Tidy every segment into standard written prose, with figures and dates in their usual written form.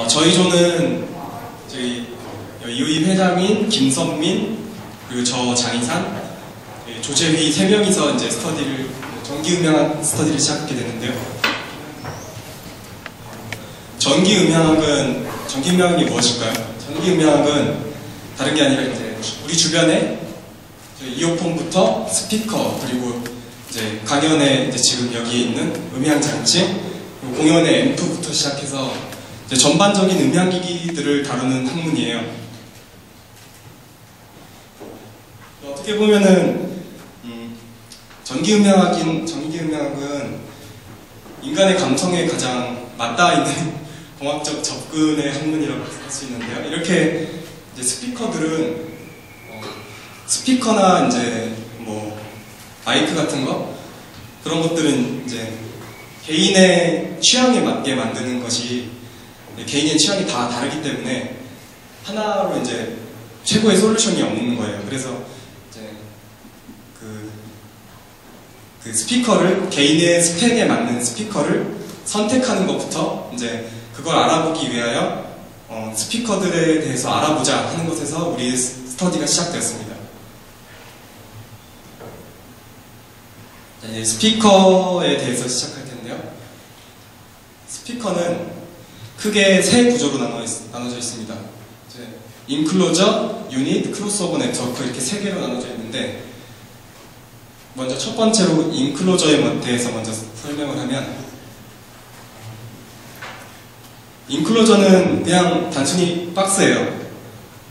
저희 조는 저희 이우이 회장인 김선민 그리고 저 장희산 조재휘 3명이서 이제 전기음향학 스터디를 시작하게 되는데요. 전기음향학이 무엇일까요? 전기음향학은 다른 게 아니라 이제 우리 주변에 이어폰부터 스피커 그리고 이제 강연에 이제 지금 여기에 있는 음향 장치 그리고 공연의 앰프부터 시작해서 이제 전반적인 음향기기들을 다루는 학문이에요. 어떻게 보면은 전기음향학은 인간의 감성에 가장 맞닿아 있는 공학적 접근의 학문이라고 할 수 있는데요. 이렇게 이제 스피커나 이제 뭐 마이크 같은 거 그런 것들은 이제 개인의 취향에 맞게 만드는 것이 개인의 취향이 다 다르기 때문에 하나로 이제 최고의 솔루션이 없는 거예요. 그래서 이제 그 스피커를 개인의 스펙에 맞는 스피커를 선택하는 것부터 이제 그걸 알아보기 위하여 스피커들에 대해서 알아보자 하는 것에서 우리의 스터디가 시작되었습니다. 이제 스피커에 대해서 시작할 텐데요. 스피커는 크게 세 구조로 나눠져 있습니다. 인클로저, 유닛, 크로스오버 네트워크 이렇게 세 개로 나눠져 있는데 먼저 첫 번째로 인클로저에 대해서 먼저 설명을 하면 인클로저는 그냥 단순히 박스예요.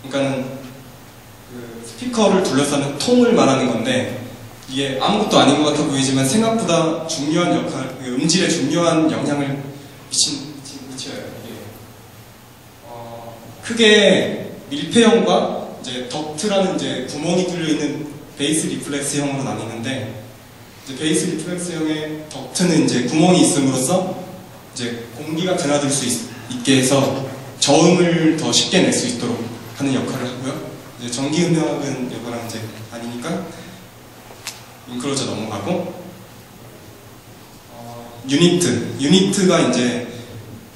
그러니까는 그 스피커를 둘러싸는 통을 말하는 건데 이게 아무것도 아닌 것 같아 보이지만 생각보다 중요한 음질에 중요한 영향을 미쳐요. 크게 밀폐형과 이제 덕트라는 이제 구멍이 뚫려 있는 베이스 리플렉스형으로 나뉘는데 이제 베이스 리플렉스형의 덕트는 이제 구멍이 있음으로써 이제 공기가 드나들 수 있게 해서 저음을 더 쉽게 낼 수 있도록 하는 역할을 하고요. 이제 전기음향은 이거랑 이제 아니니까 인클로저 넘어가고 유니트가 이제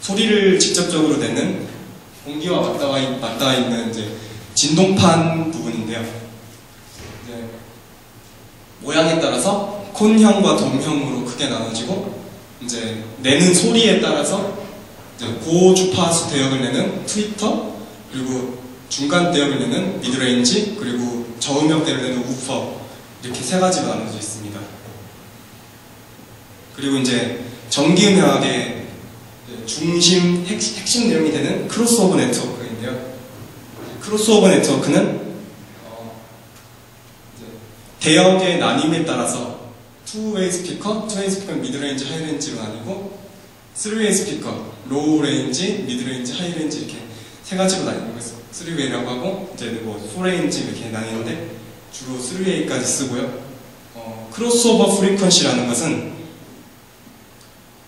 소리를 직접적으로 내는 공기와 맞닿아 있는 이제 진동판 부분인데요. 이제 모양에 따라서 콘형과 돔형으로 크게 나눠지고 이제 내는 소리에 따라서 이제 고주파수 대역을 내는 트위터 그리고 중간 대역을 내는 미드레인지 그리고 저음역대를 내는 우퍼 이렇게 세 가지로 나눠져 있습니다. 그리고 이제 전기음향학의 핵심 내용이 되는 크로스오버 네트워크인데요. 크로스오버 네트워크는 대역의 나뉨에 따라서 투웨이 스피커는 미드레인지, 하이레인지로 나뉘고 3웨이 스피커, 로우 레인지, 미드레인지, 하이레인지 이렇게 세 가지로 나뉘고 있어요. 3웨이라고 하고 이제 뭐 4레인지 이렇게 나뉘는데 주로 3웨이까지 쓰고요. 크로스오버 프리퀀시라는 것은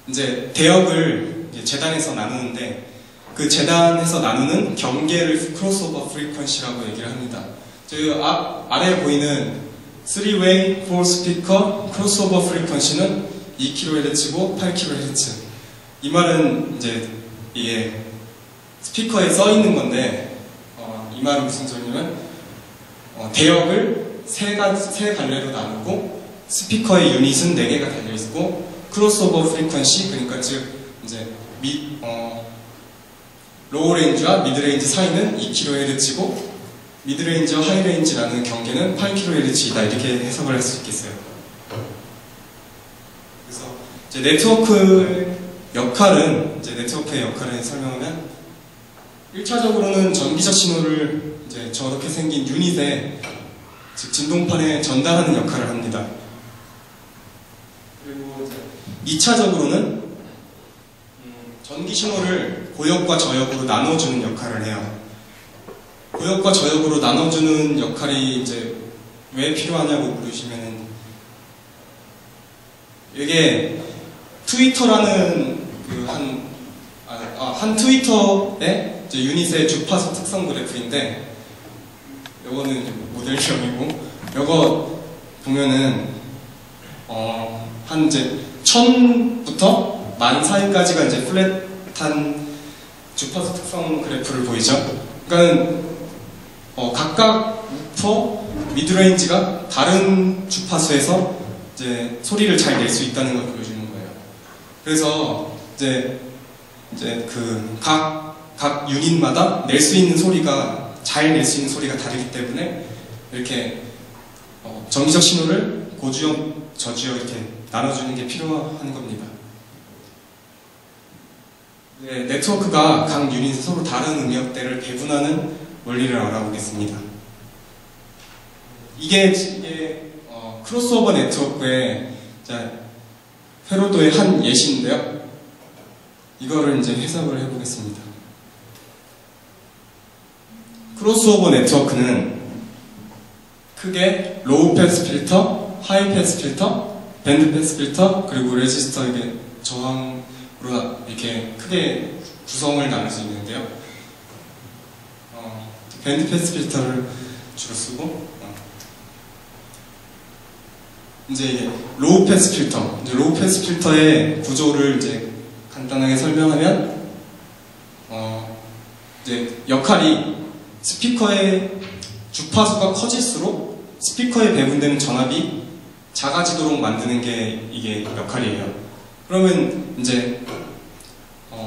이제 대역을 이제 재단해서 나누는데 그 재단해서 나누는 경계를 크로스오버 프리퀀시라고 얘기를 합니다. 저희 아래에 보이는 3웨이 4스피커 크로스오버 프리퀀시는 2kHz고 8kHz. 이 말은 이제 이게 스피커에 써 있는 건데 이 말은 무슨 소리냐면 대역을 세 갈래로 나누고 스피커의 유닛은 4개가 달려 있고 크로스오버 프리퀀시 그러니까 즉 이제 로우 레인지와 미드레인지 사이는 2kHz고 미드레인지와 하이레인지라는 경계는 8kHz이다 이렇게 해석을 할 수 있겠어요. 그래서 이제 네트워크의 역할을 설명하면 1차적으로는 전기적 신호를 이제 저렇게 생긴 유닛에 즉 진동판에 전달하는 역할을 합니다. 그리고 이제 2차적으로는 전기 신호를 고역과 저역으로 나눠주는 역할을 해요. 고역과 저역으로 나눠주는 역할이 이제 왜 필요하냐고 물으시면은 이게 트위터라는 한 트위터의 이제 유닛의 주파수 특성 그래프인데 요거는 모델형이고 요거 보면은 한 이제 1000부터 만 사이까지가 이제 플랫한 주파수 특성 그래프를 보이죠. 그러니까 각각 우퍼, 미드레인지가 다른 주파수에서 이제 소리를 잘 낼 수 있다는 걸 보여주는 거예요. 그래서 이제 그 각 유닛마다 낼 수 있는 소리가 잘 낼 수 있는 소리가 다르기 때문에 이렇게 정기적 신호를 고주역, 저주역 이렇게 나눠주는 게 필요한 겁니다. 네, 네트워크가 각 유닛에 서로 다른 음역대를 배분하는 원리를 알아보겠습니다. 이게 크로스오버 네트워크의 페로도의 한 예시인데요. 이거를 이제 해석을 해보겠습니다. 크로스오버 네트워크는 크게 로우 패스 필터, 하이 패스 필터, 밴드 패스 필터, 그리고 레지스터 이게 저항으로 이렇게 크게 구성을 나눌 수 있는데요. 밴드 패스 필터를 주로 쓰고, 이제 로우 패스 필터, 로우 패스 필터의 구조를 이제 간단하게 설명하면, 이제 역할이 스피커의 주파수가 커질수록 스피커에 배분되는 전압이 작아지도록 만드는 게 이게 역할이에요. 그러면 이제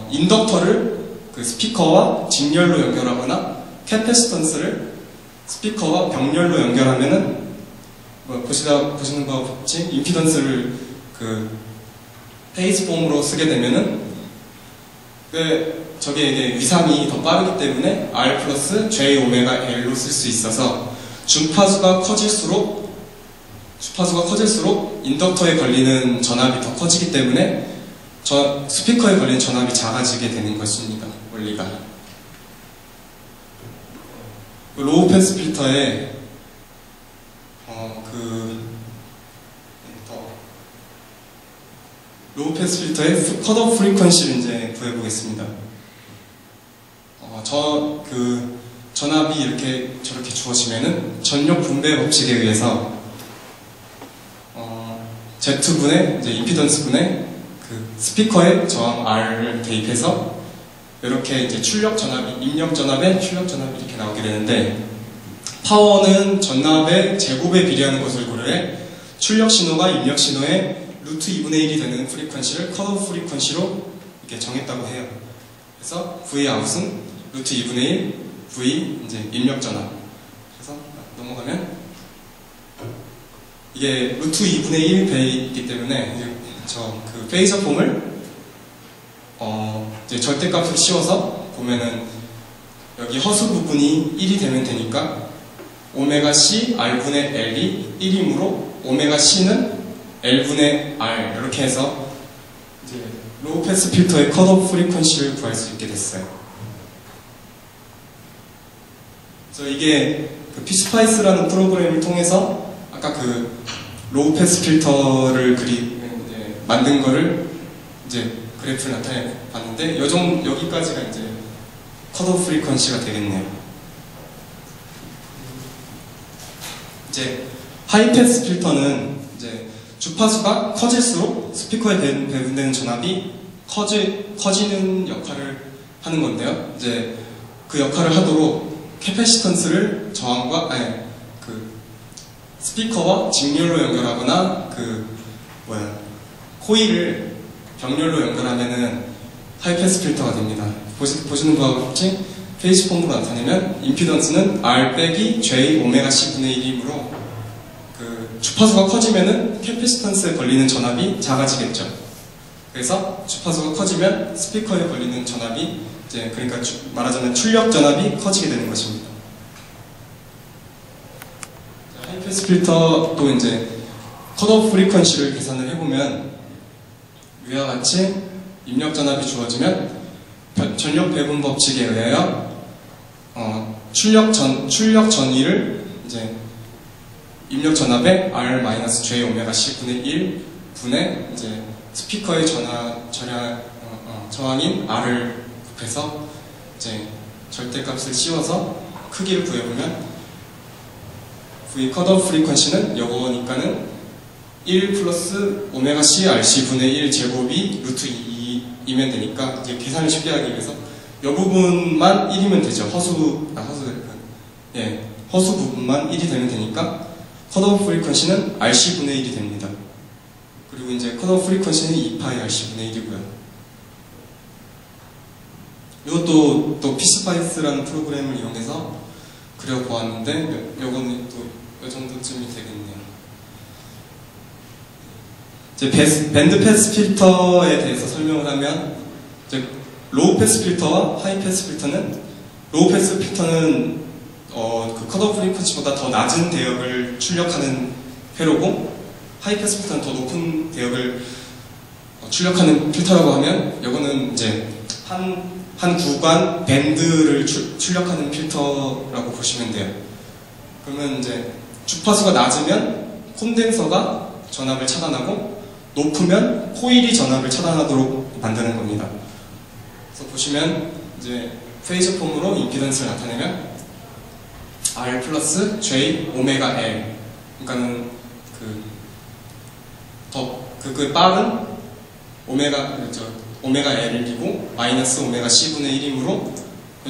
인덕터를 그 스피커와 직렬로 연결하거나 캐패시턴스를 스피커와 병렬로 연결하면은 보시는 것 같이 임피던스를 그 페이스 폼으로 쓰게 되면은 저게 이게 위상이 더 빠르기 때문에 R 플러스 J 오메가 L로 쓸 수 있어서 주파수가 커질수록 인덕터에 걸리는 전압이 더 커지기 때문에 스피커에 걸리는 전압이 작아지게 되는 것입니다. 원리가. 로우 패스 필터의 로우 패스 필터의 컷오프 프리퀀시를 이제 구해보겠습니다. 전압이 이렇게 저렇게 주어지면은 전력 분배 법칙에 의해서 Z분의 이제 임피던스분의 그 스피커의 저항 R을 대입해서 이렇게 이제 출력 전압이 입력 전압에 출력 전압이 이렇게 나오게 되는데 파워는 전압의 제곱에 비례하는 것을 고려해 출력 신호가 입력 신호의 루트 2분의 1이 되는 프리퀀시를 컷오프 프리퀀시로 이렇게 정했다고 해요. 그래서 V 아웃은 루트 2분의 1 V 이제 입력 전압. 그래서 넘어가면 이게 루트 2분의 1 배이기 때문에 그 페이저 폼을 이제 절대값을 씌워서 보면은 여기 허수 부분이 1이 되면 되니까 오메가 C R분의 L이 1이므로 오메가 C는 L분의 R 이렇게 해서 이제 로우 패스 필터의 컷오프 프리퀀시를 구할 수 있게 됐어요. 그래서 이게 그 피스파이스라는 프로그램을 통해서 아까 그 로우 패스 필터를 만든 거를 이제 그래프를 나타내 봤는데 여기까지가 이제 컷오프 프리퀀시가 되겠네요. 이제 하이 패스 필터는 이제 주파수가 커질수록 스피커에 배분되는 전압이 커지는 역할을 하는 건데요. 이제 그 역할을 하도록 캐패시턴스를 그 스피커와 직렬로 연결하거나 코일을 병렬로 연결하면은 하이패스 필터가 됩니다. 보시는 바와 같이 페이스 폼으로 나타내면 임피던스는 R 빼기 J 오메가 C 분의 1이므로 그 주파수가 커지면은 캐패시턴스에 걸리는 전압이 작아지겠죠. 그래서 주파수가 커지면 스피커에 걸리는 전압이 이제 그러니까 말하자면 출력 전압이 커지게 되는 것입니다. 하이패스 필터도 이제 컷오프 프리퀀시를 계산을 해보면 위와 같이 입력 전압이 주어지면 전력 배분 법칙에 의하여 출력 전위를 이제 입력 전압에 R-J 오메가 C 분의 1 분의 이제 스피커의 저항인 R을 곱해서 이제 절대값을 씌워서 크기를 구해보면 V 컷오프 프리퀀시는 요거니까는 1 플러스 오메가 C RC 분의 1 제곱이 루트 2 2이면 되니까 이제 계산을 쉽게 하기 위해서 이 부분만 1이면 되죠. 허수 부분만 1이 되면 되니까 컷오프 프리퀀시는 RC분의 1이 됩니다. 그리고 이제 컷오프 프리퀀시는 2파이 RC분의 1이고요. 이것도 또 피스파이스라는 프로그램을 이용해서 그려보았는데 요거는 또 이 정도쯤이 되겠네요. 이제 밴드 패스 필터에 대해서 설명을 하면 이제 로우 패스 필터와 하이 패스 필터는 로우 패스 필터는 그 컷오프 프리퀀시보다 더 낮은 대역을 출력하는 회로고 하이 패스 필터는 더 높은 대역을 출력하는 필터라고 하면 이거는 이제 한 구간 밴드를 출력하는 필터라고 보시면 돼요. 그러면 이제 주파수가 낮으면 콘덴서가 전압을 차단하고 높으면 코일이 전압을 차단하도록 만드는 겁니다. 그래서 보시면 이제 페이저 폼으로 임피던스를 나타내면 R 플러스 J 오메가 L 그러니까는 그 빠른 오메가 L이고 마이너스 오메가 C분의 1이므로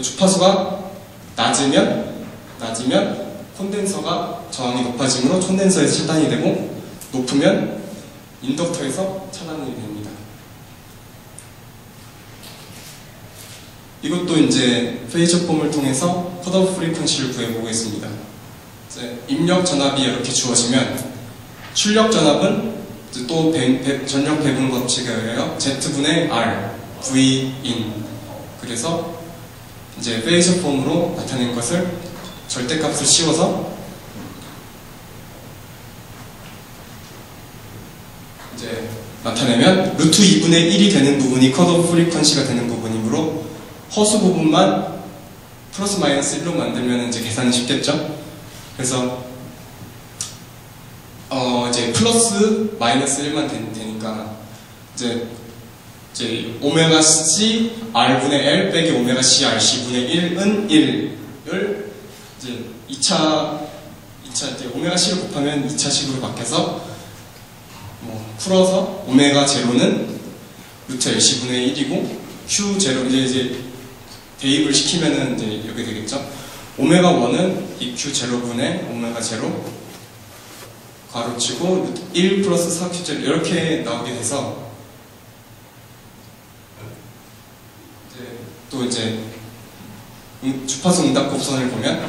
주파수가 낮으면 콘덴서가 저항이 높아지므로 콘덴서에서 차단이 되고 높으면 인덕터에서 차단이 됩니다. 이것도 이제 페이저 폼을 통해서 컷오프 프리퀀시를 구해보겠습니다. 이제 입력 전압이 이렇게 주어지면 출력 전압은 또 전력 배분 법칙에 의하여 Z분의 R, Vin 그래서 이제 페이저 폼으로 나타낸 것을 절대값을 씌워서 이제 나타내면 루트 2분의 1이 되는 부분이 컷오프 프리퀀시가 되는 부분이므로 허수 부분만 플러스 마이너스 1로 만들면 이제 계산이 쉽겠죠? 그래서 이제 플러스 마이너스 1만 되니까 이제 오메가 C R분의 L 빼기 오메가 C RC 분의 1은 1을 이제 2차 이제 오메가 C를 곱하면 2차식으로 바뀌어서 풀어서 오메가 제로는 루트 LC 분의 1이고 Q 제로 이제 대입을 시키면은 이제 이렇게 되겠죠. 오메가 1은 EQ 제로분의 오메가 제로 괄호치고 1 플러스 4Q 제로 이렇게 나오게 돼서 또 이제 주파수 응답 곡선을 보면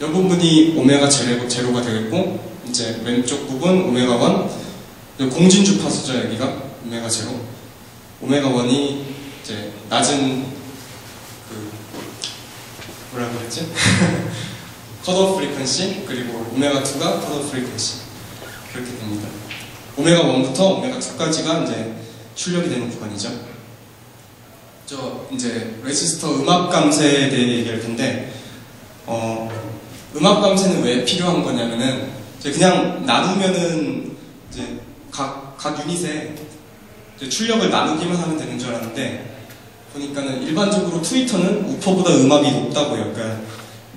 이 부분이 오메가 제로가 되겠고 이제 왼쪽 부분 오메가 1 공진 주파수죠. 여기가 오메가 제로 오메가 1이 이제 낮은 뭐라 그랬지? 컷오프 프리퀀시 그리고 오메가 2가 컷오프 프리퀀시 그렇게 됩니다. 오메가 1부터 오메가 2까지가 이제 출력이 되는 구간이죠. 이제 레지스터 음압 감쇄에 대해 얘기할 텐데 음압 감쇄는 왜 필요한 거냐면은 그냥 나누면은 이제 각 유닛에 이제 출력을 나누기만 하면 되는 줄 알았는데 보니까는 일반적으로 트위터는 우퍼보다 음압이 높다고요. 그러니까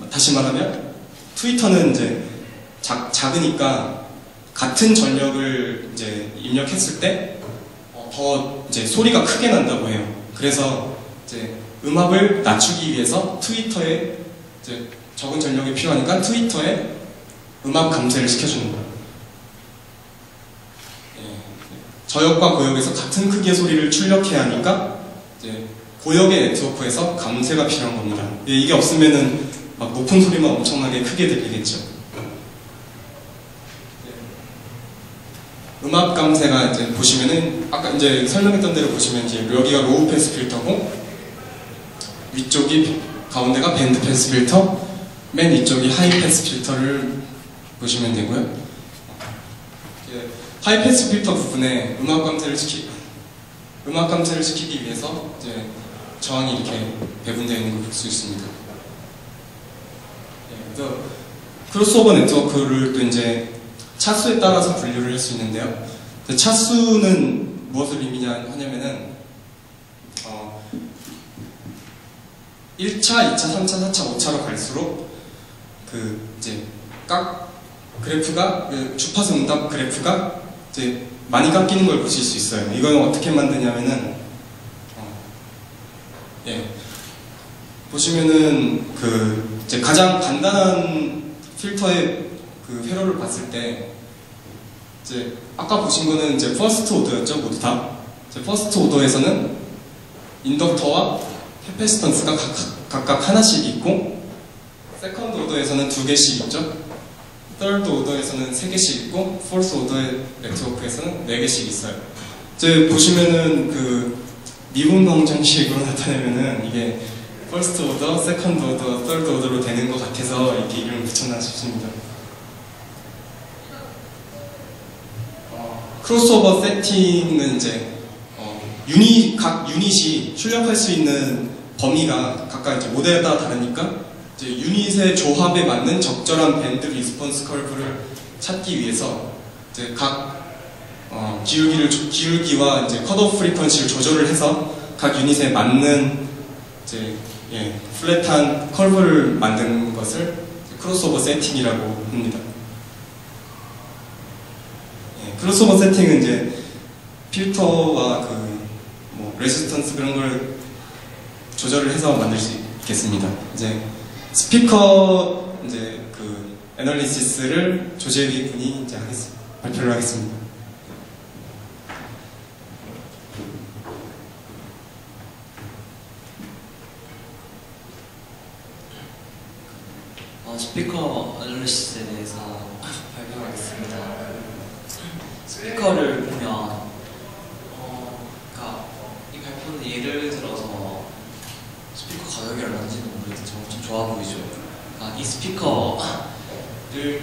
다시 말하면 트위터는 이제 작으니까 같은 전력을 이제 입력했을 때 더 이제 소리가 크게 난다고 해요. 그래서 이제 음압을 낮추기 위해서 트위터에 이제 적은 전력이 필요하니까 트위터에 음압 감쇄를 시켜주는 거예요. 저역과 고역에서 같은 크기의 소리를 출력해야 하니까 이제 고역의 네트워크에서 감쇄가 필요한 겁니다. 이게 없으면은 막 높은 소리만 엄청나게 크게 들리겠죠. 음압 감쇄가 이제 보시면은 아까 이제 설명했던 대로 보시면 이제 여기가 로우 패스 필터고 위쪽이 가운데가 밴드 패스 필터, 맨 위쪽이 하이 패스 필터를 보시면 되고요. 하이 패스 필터 부분에 음압 감쇄를 시키기 위해서 이제 저항이 이렇게 배분되어 있는 걸 볼 수 있습니다. 그래서 크로스오버 네트워크를 또 이제 차수에 따라서 분류를 할 수 있는데요. 차수는 무엇을 의미하냐면은 1차, 2차, 3차, 4차, 5차로 갈수록 이제 각 그래프가 주파수 응답 그래프가 이제 많이 깎이는 걸 보실 수 있어요. 이건 어떻게 만드냐면은 보시면은 이제 가장 간단한 필터의 그 회로를 봤을 때 이제 아까 보신 거는 이제 퍼스트 오더였죠, 모두 다. 이제 퍼스트 오더에서는 인덕터와 캐패시턴스가 각각 하나씩 있고, 세컨드 오더에서는 2개씩 있죠. third 오더에서는 3개씩 있고, fourth 오더의 네트워크에서는 4개씩 있어요. 이제 보시면은 그 미분 방정식으로 나타내면은 이게 first 오더, second 오더, third 오더로 되는 것 같아서 이렇게 이름을 붙였나 싶습니다. 크로스오버 세팅은 이제 각 유닛이 출력할 수 있는 범위가 각각 이제 모델에 따라 다르니까 이제 유닛의 조합에 맞는 적절한 밴드 리스폰스 커브를 찾기 위해서 이제 각 기울기와 이제 컷오프 프리퀀시를 조절을 해서 각 유닛에 맞는 이제 플랫한 커브를 만든 것을 크로스오버 세팅이라고 합니다. 크로스오버 세팅은 이제 필터와 레지스턴스 그런 걸 조절을 해서 만들 수 있겠습니다. 이제 스피커 이제 그 애널리시스를 조재위 분이 이제 발표를 하겠습니다. 스피커 애널리시스에 대해서 발표하겠습니다. 스피커를 보면 그러니까 이 발표는 예를 들어서 스피커 가격이 얼마인지는 모르겠지만 엄청 좋아 보이죠. 그러니까 이 스피커를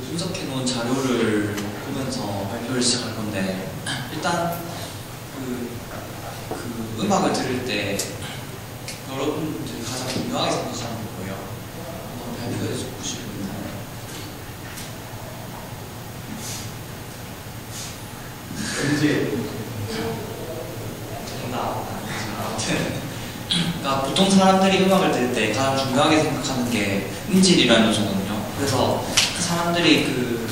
분석해 놓은 자료를 보면서 발표를 시작할 건데, 일단 그 음악을 들을 때 여러분들이 가장 중요하게 생각하는 게 뭐예요? 한번 발표해 주시고 있나요? 왠지 정답. 아무튼 그러니까 보통 사람들이 음악을 들을 때 가장 중요하게 생각하는 게 음질이라는 요소거든요. 그래서 사람들이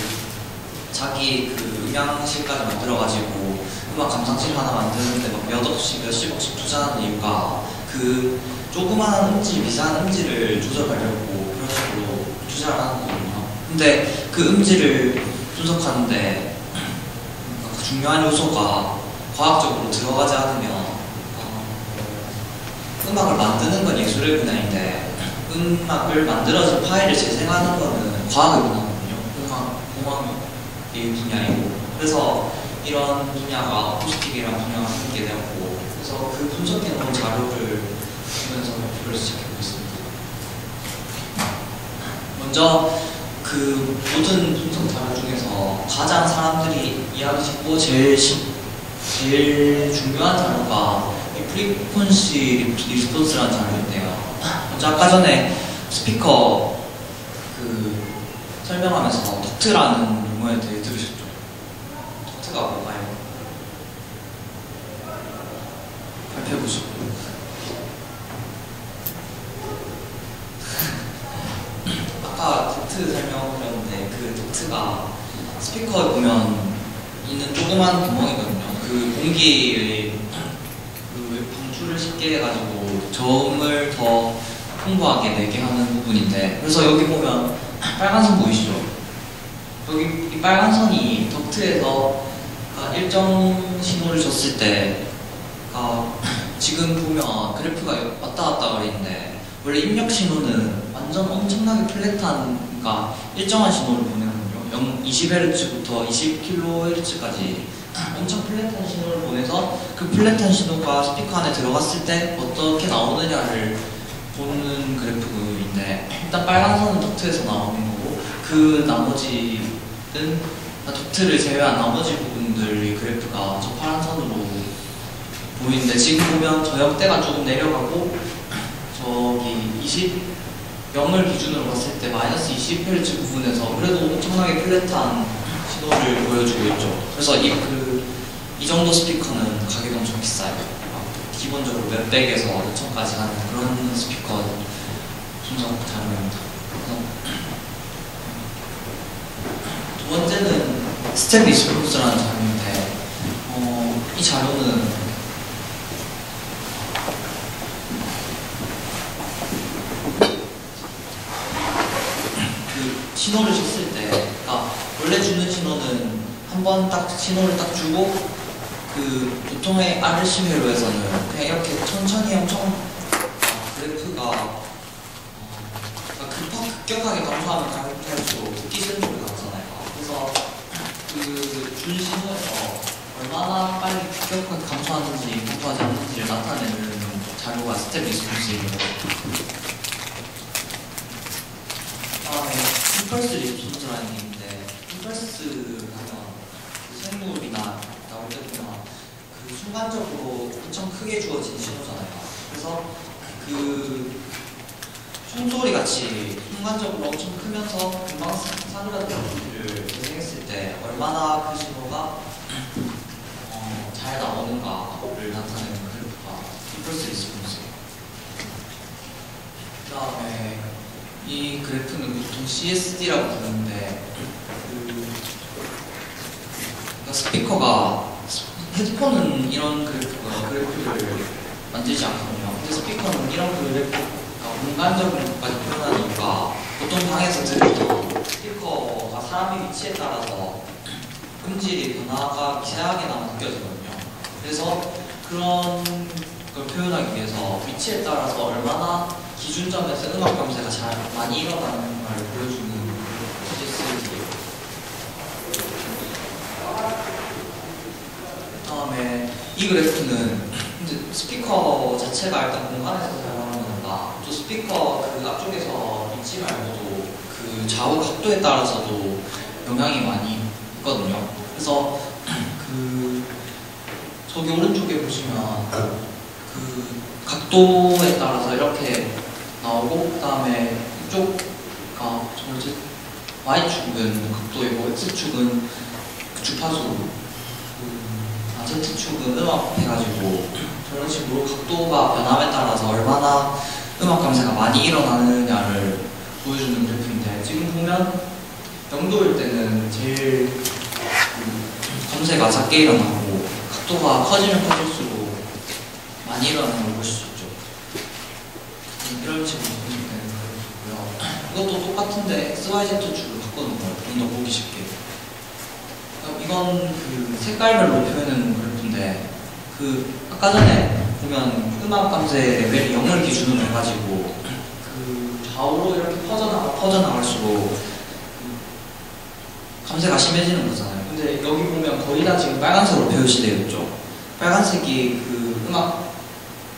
자기 음향실까지 만들어가지고 음악 감상실 하나 만드는데 막 몇십억씩 투자하는 이유가 그 조그마한 음질, 미세한 음질을 조절하려고 그런 식으로 투자를 하는 거거든요. 근데 그 음질을 분석하는데 그 중요한 요소가 과학적으로 들어가지 않으면 음악을 만드는 건 예술의 분야인데 음악을 만들어진 파일을 재생하는 거는 과학의 분야거든요. 공학의 분야이고, 그래서 이런 분야가 어쿠스틱이라는 분야가 생기게 되었고, 그래서 그 분석해 놓은 자료를 보면서 발표를 시작해보겠습니다. 먼저 그 모든 분석 자료 중에서 가장 사람들이 이해하기 쉽고 제일 중요한 자료가 프리퀀시 리스폰스라는 자료인데요. 먼저 아까 전에 스피커 설명하면서 덕트라는 용어에 대해 들으셨죠? 덕트가 뭔가요? 발표해보시고. 아까 덕트 설명드렸는데 그 덕트가 스피커에 보면 있는 조그만 구멍이거든요. 그 공기의 방출을 쉽게 해가지고 저음을 더 풍부하게 내게 하는 부분인데, 그래서 여기 보면 빨간 선 보이시죠? 여기 이 빨간 선이 덕트에서 일정 신호를 줬을 때 지금 보면 그래프가 왔다 갔다 거리는데, 원래 입력 신호는 완전 엄청나게 플랫한, 그러니까 일정한 신호를 보내거든요. 20Hz부터 20kHz까지 엄청 플랫한 신호를 보내서 그 플랫한 신호가 스피커 안에 들어갔을 때 어떻게 나오느냐를 보는 그래프인데, 일단 빨간 선은 덕트에서 나오는 거고, 그 나머지는 덕트를 제외한 나머지 부분들의 그래프가 저 파란 선으로 보이는데, 지금 보면 저역대가 조금 내려가고 저기 0을 기준으로 봤을 때 마이너스 20Hz 부분에서 그래도 엄청나게 플랫한 신호를 보여주고 있죠. 그래서 이 정도 스피커는 가격이 엄청 비싸요. 기본적으로 몇백에서 5천까지 하는 그런 스피커 분석 자료입니다. 두 번째는 스텝 리스폰스라는 자료인데, 이 자료는 그 신호를 줬을 때, 그러니까 원래 주는 신호는 한 번 딱 신호를 딱 주고 그 보통의 RC 회로에서는 그냥 이렇게 천천히 엄청 그래프가 급격하게 감소하면 갈수록 듣기 싫은 소리가 나잖아요. 그래서 그 준 신호에서 얼마나 빨리 급격하게 감소하는지 감소하지 않는지를 나타내는 자료가 스텝 리스폰스예요. 다음에 임펄스 리스폰스라는 게 있는데, 임펄스 하면 그 생물이나 나올 때 보면 그 순간적으로 엄청 크게 주어진 신호잖아요. 그래서 그 총소리 같이 순간적으로 엄청 크면서 금방 사그라든 소리를 재생했을 때 얼마나 그 신호가 잘 나오는가를 나타내는 그래프가 임펄스 리스폰스예요. 그 다음에 이 그래프는 보통 CSD라고 부르는데, 그러니까 스피커가, 헤드폰은 이런 그래프를 만들지 않거든요. 근데 스피커는 이런 그래프가 공간적인 것까지 표현하니까 보통 방에서 들으면 스피커가 사람의 위치에 따라서 음질이 변화가 미세하게나마 느껴지거든요. 그래서 그런 걸 표현하기 위해서 위치에 따라서 얼마나 기준점에서 음악 감쇄가 잘 많이 일어나는가를 보여주는 CSD예요. 그다음에 이 그래프는 이제 스피커 자체가 일단 공간에서 사용하는 건가, 또 스피커 그 앞쪽에서 위치 말고도 그 좌우 각도에 따라서도 영향이 많이 있거든요. 그래서 그 저기 오른쪽에 보시면 그 각도에 따라서 이렇게 나오고, 그 다음에 이쪽가 뭐지? Y축은 각도이고 X축은 주파수, Z축은 음악 해가지고 저런 식으로 각도가 변함에 따라서 얼마나 음악 감쇄가 많이 일어나느냐를 보여주는 그래프인데, 지금 보면 0도일 때는 제일 감쇄가 작게 일어나고 각도가 커지면 커질수록 많이 일어나는 걸 볼 수 있죠. 이런 식으로 보시면 되는 그래프고요. 이것도 똑같은데 XYZ축을 바꿔놓은 거예요. 좀 더 보기 쉽게. 이건 그 색깔별로 표현하는 그래프인데, 그 아까 전에 보면 음악 감쇄 레벨이 0을 기준으로 해가지고 그 좌우로 이렇게 퍼져나갈수록 감쇄가 심해지는 거잖아요. 근데 여기 보면 거의 다 지금 빨간색으로 표시되어 있죠. 빨간색이 그 음악,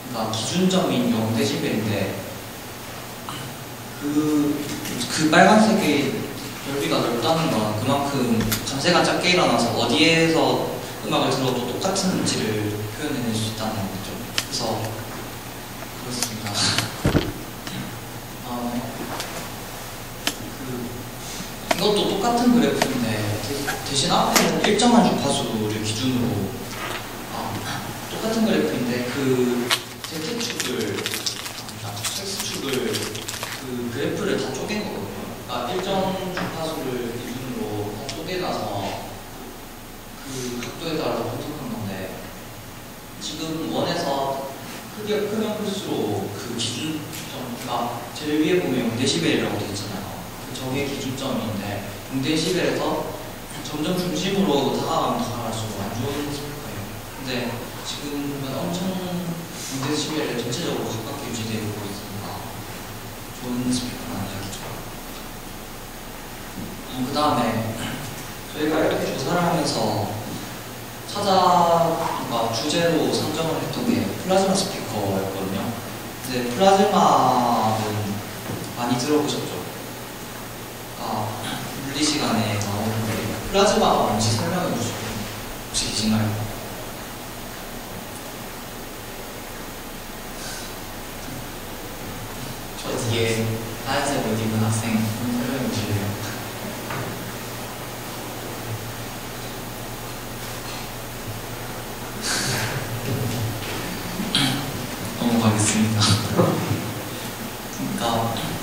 그러니까 기준점인 0dB인데 그 빨간색의 넓이가 넓다는 건 그만큼 감쇄가 작게 일어나서 어디에서 음악을 들어도 똑같은 음질을 표현해낼 수 있다는 거죠. 그래서 그렇습니다. 이것도 똑같은 그래프인데 대신 앞에는 일정한 주파수를 기준으로 똑같은 그래프인데 그 Z축을 X축을 그 그래프를 다 쪼갠 거거든요. 그러니까 일정 주파수를 기준으로 다 쪼개놔서 그 각도에 따라서 분석한 건데, 지금 원에서 크면 클수록 그 기준점, 그러니까 제일 위에 보면 0dB이라고 되어 있잖아요. 저게 기준점인데 0dB에서 점점 중심으로 다가가면 다가갈수록 안 좋은 스피커예요. 근데 지금 보면 엄청 0dB에 전체적으로 가깝게 유지되고 있으니까 좋은 스피커라는 이야기죠. 그 다음에 저희가 이렇게 조사를 하면서 그러니까 주제로 선정을 했던 게 플라즈마 스피커였거든요. 근데 플라즈마는 많이 들어보셨죠? 물리 시간에 나오는데 플라즈마가 뭔지 설명해 주시고 혹시 계신가요? 저 뒤에 하얀색 옷 입은 학생 설명해 주실래요? 넘어가겠습니다. 그러니까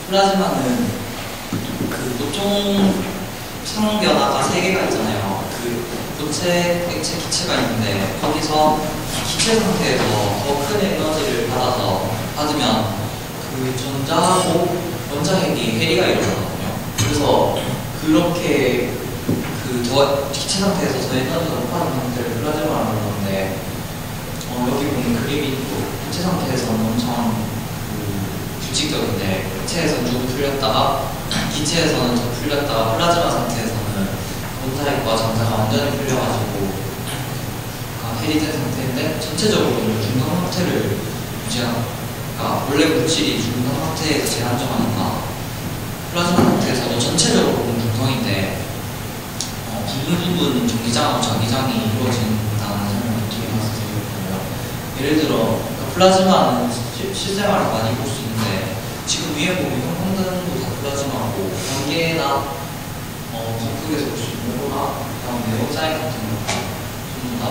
플라즈마는 그 보통 상변화가 3개가 있잖아요. 그 전체 액체 기체가 있는데 거기서 기체 상태에서 더 큰 에너지를 받으면 그 전자하고 원자핵이 해리가 일어나거든요. 그래서 그렇게 그 기체 상태에서 더 에너지가 높아진 상태를 플라즈마라고 하는데 여기 보면 그림이 또 기체 상태에서는 엄청 규칙적인데 기체에서는 조금 풀렸다가 기체에서는 더 풀렸다가 플라즈마 상태에서는 원자핵과 전자가 완전히 풀려가지고 해리된 상태인데 전체적으로는 중성 상태를 유지하니까 원래 물질이 중성 상태에서 제일 안정하니까 플라즈마 상태에서도 전체적으로 보면 중성인데 부분 정기장하고 자기장이 이루어진다는 설명을 드리고 있고요. 예를 들어 플라즈마는 실생활을 많이 볼 수 있는데 지금 위에 보면 형광등도 다 플라즈마고 전기나 전극에서 볼 수 있는 거나 그다음에 원자핵 같은 거 전부 다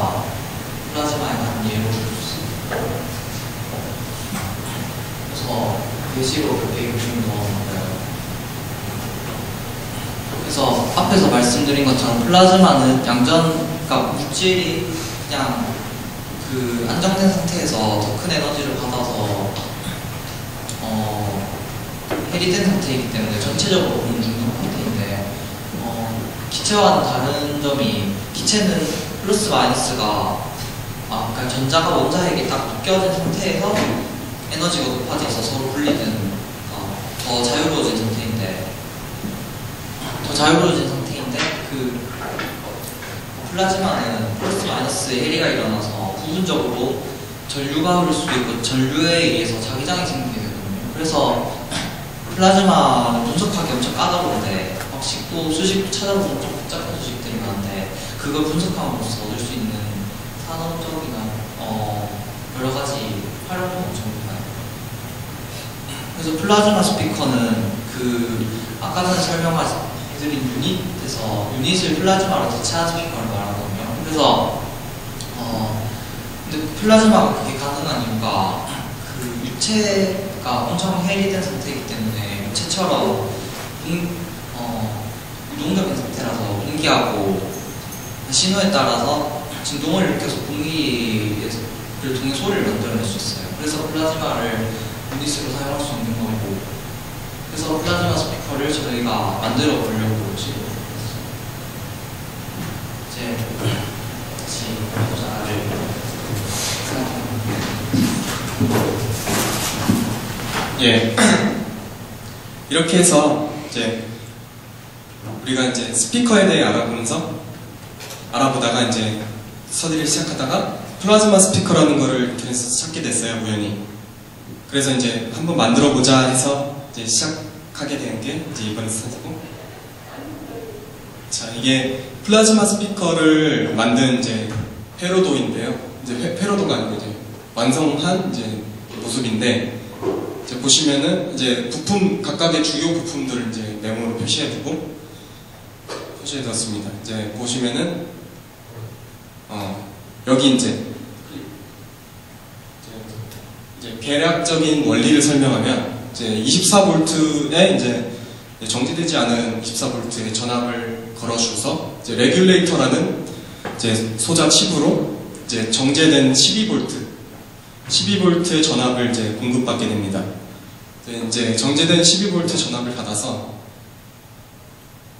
플라즈마에 한 예로 볼 수 있습니다. 그래서 예시로 그렇게 그림 넣어봤어요. 그래서 앞에서 말씀드린 것처럼 플라즈마는 그러니까 물질이 그냥 그 안정된 상태에서 더 큰 에너지를 받아서 해리된 상태이기 때문에 전체적으로 보면 중성 상태인데 기체와는 다른 점이 기체는 플러스 마이너스가 그러니까 전자가 원자핵이 딱 묶여진 상태에서 에너지가 높아져서 서로 분리된 더 자유로워진 상태인데 그 플라즈마는 플러스 마이너스의 해리가 일어나서 부분적으로 전류가 흐를 수도 있고 전류에 의해서 자기장이 생기게 되거든요. 그래서 플라즈마는 분석하기 엄청 까다로운데 막 수식도 찾아보면 좀 복잡한 수식들이 많은데 그걸 분석함으로써 얻을 수 있는 산업적이나 여러 가지 활용도 엄청 많아요. 그래서 플라즈마 스피커는 아까 전에 설명해드린 유닛을 플라즈마로 대체한 스피커를 말하거든요. 그래서 근데 플라즈마가 그게 가능한 이유가 그 유체가 엄청 해리된 상태이기 때문에 유체처럼 유동적인 상태라서 공기하고 신호에 따라서 진동을 일으켜서 공기를 통해 소리를 만들어낼 수 있어요. 그래서 플라즈마를 유닛으로 사용할 수 있는 거고, 그래서 플라즈마 스피커를 저희가 만들어 보려고 지금 이제 다시 보자를 예. 이렇게 해서 이제 우리가 이제 스피커에 대해 알아보다가 이제 스터디를 시작하다가 플라즈마 스피커라는 거를 인터넷에서 찾게 됐어요, 우연히. 그래서 이제 한번 만들어 보자 해서 이제 시작하게 된 게 이제 이번 스터디고. 자, 이게 플라즈마 스피커를 만든 이제 회로도인데요. 이제 회로도가 아니고 이제 완성한 이제 모습인데, 이제 보시면은 이제 각각의 주요 부품들을 이제 네모로 표시해두고 표시해뒀습니다. 이제 보시면은 여기 이제 계략적인 원리를 설명하면 이제 24V에 이제 정지되지 않은 24V의 전압을 걸어주어서 이제 레귤레이터라는 이제 소자 칩으로 이제 정제된 12V의 전압을 이제 공급받게 됩니다. 이제 정제된 12V 전압을 받아서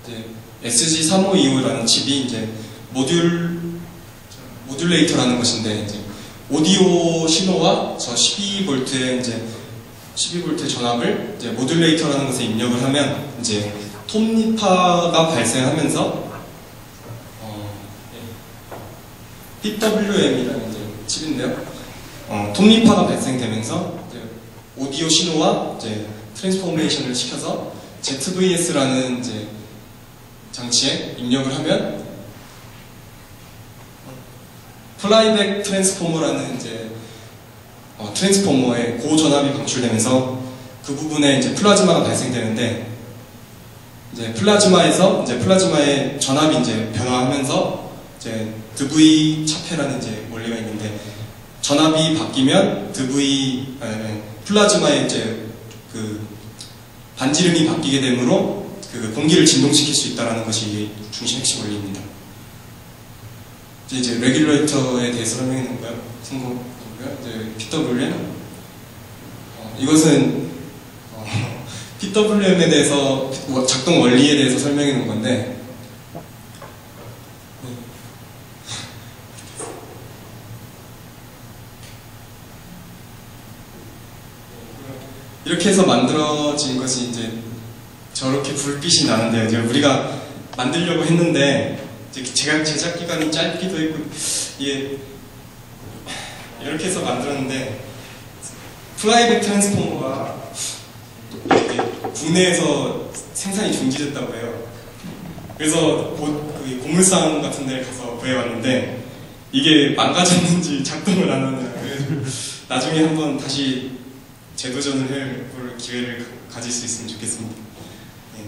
이제 SG3525라는 칩이 이제 모듈레이터라는 것인데 이제 오디오 신호와 저 12V의 이제 12V의 전압을 이제 모듈레이터라는 것에 입력을 하면 이제 톱니파가 발생하면서 PWM이라는 이제 칩인데요. 톱니파가 발생되면서 이제 오디오 신호와 이제 트랜스포메이션을 시켜서 ZVS라는 이제 장치에 입력을 하면 플라이백 트랜스포머라는 이제 트랜스포머에 고전압이 방출되면서 그 부분에 이제 플라즈마가 발생되는데, 이제 플라즈마의 전압이 이제 변화하면서 이제 드브이 차폐라는 이제 원리가 있는데, 전압이 바뀌면 플라즈마의 이제 그 반지름이 바뀌게 되므로 그 공기를 진동시킬 수 있다는 것이 중심 핵심 원리입니다. 이제 레귤레이터에 대해서 설명해 놓고요. 선거고요. 이제 PWM. 이것은 PWM에 대해서 작동 원리에 대해서 설명해 놓은 건데. 이렇게 해서 만들어진 것이 이제 저렇게 불빛이 나는데요. 이제 우리가 만들려고 했는데 제가 제작 기간이 짧기도 했고 이게 이렇게 해서 만들었는데 플라이백 트랜스포머가 국내에서 생산이 중지됐다고 해요. 그래서 그 고물상 같은 데 가서 구해왔는데 이게 망가졌는지 작동을 안 하네요. 그래서 나중에 한번 다시 재도전을 할 기회를 가질 수 있으면 좋겠습니다. 네.